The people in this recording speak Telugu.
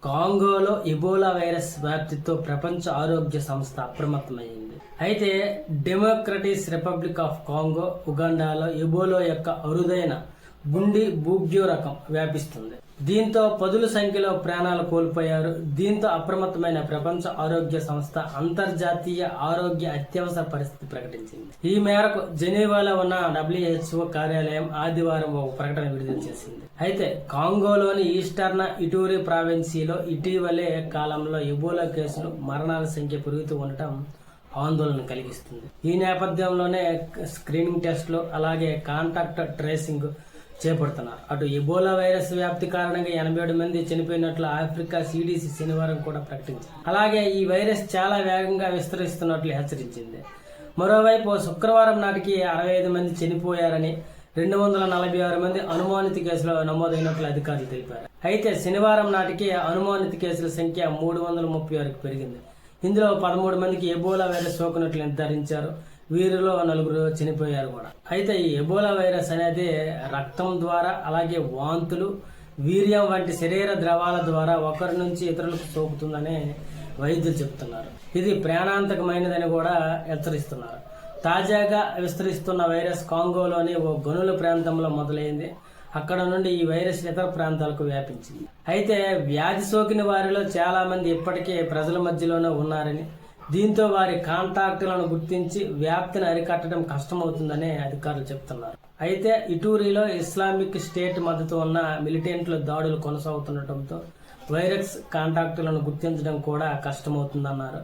కాంగోలో ఇబోలా వైరస్ వ్యాప్తితో ప్రపంచ ఆరోగ్య సంస్థ అప్రమత్తమైంది. అయితే డెమోక్రటిక్ రిపబ్లిక్ ఆఫ్ కాంగో, ఉగాండాలో ఇబోలా యొక్క అరుదైన గుండి బూబ్యో రకం వ్యాపిస్తుంది. దీంతో పదుల సంఖ్యలో ప్రాణాలు కోల్పోయారు. దీంతో అప్రమత్తమైన ప్రపంచ ఆరోగ్య సంస్థ అంతర్జాతీయ ఆరోగ్య అత్యవసర పరిస్థితి ప్రకటించింది. ఈ మేరకు జెనీవాలో ఉన్న WHO కార్యాలయం ఆదివారం ఒక ప్రకటన విడుదల చేసింది. అయితే కాంగోలోని ఈస్టర్న్ ఇటూరి ప్రావిన్సీలో ఇటీవలే కాలంలో ఇబోలా కేసులు, మరణాల సంఖ్య పెరుగుతూ ఉండటం ఆందోళన కలిగిస్తుంది. ఈ నేపథ్యంలోనే స్క్రీనింగ్ టెస్టులు అలాగే కాంటాక్ట్ ట్రేసింగ్ చేపడుతున్నారు. అటు ఇబోలా వైరస్ వ్యాప్తి కారణంగా 87 మంది చనిపోయినట్లు ఆఫ్రికా CDC శనివారం కూడా ప్రకటించింది. అలాగే ఈ వైరస్ చాలా వేగంగా విస్తరిస్తున్నట్లు హెచ్చరించింది. మరోవైపు శుక్రవారం నాటికి 65 మంది చనిపోయారని, 246 మంది అనుమానిత కేసులు నమోదైనట్లు అధికారులు తెలిపారు. అయితే శనివారం నాటికి అనుమానిత కేసుల సంఖ్య 336కు పెరిగింది. ఇందులో 13 మందికి ఎబోలా వైరస్ సోకినట్లు నిర్ధారించారు. వీరిలో 4 చనిపోయారు కూడా. అయితే ఈ ఎబోలా వైరస్ అనేది రక్తం ద్వారా, అలాగే వాంతులు, వీర్యం వంటి శరీర ద్రవాల ద్వారా ఒకరి నుంచి ఇతరులకు సోకుతుందని వైద్యులు చెబుతున్నారు. ఇది ప్రాణాంతకమైనదని కూడా హెచ్చరిస్తున్నారు. తాజాగా విస్తరిస్తున్న వైరస్ కాంగోలోని ఓ గనుల ప్రాంతంలో మొదలైంది. అక్కడ నుండి ఈ వైరస్ ఇతర ప్రాంతాలకు వ్యాపించింది. అయితే వ్యాధి సోకిన వారిలో చాలా మంది ఇప్పటికే ప్రజల మధ్యలోనే ఉన్నారని, దీంతో వారి కాంటాక్టులను గుర్తించి వ్యాప్తిని అరికట్టడం కష్టమవుతుందని అధికారులు చెబుతున్నారు. అయితే ఇటూరిలో ఇస్లామిక్ స్టేట్ మద్దతు ఉన్న మిలిటెంట్ల దాడులు కొనసాగుతుండటంతో వైరస్ కాంటాక్టులను గుర్తించడం కూడా కష్టమవుతుందన్నారు.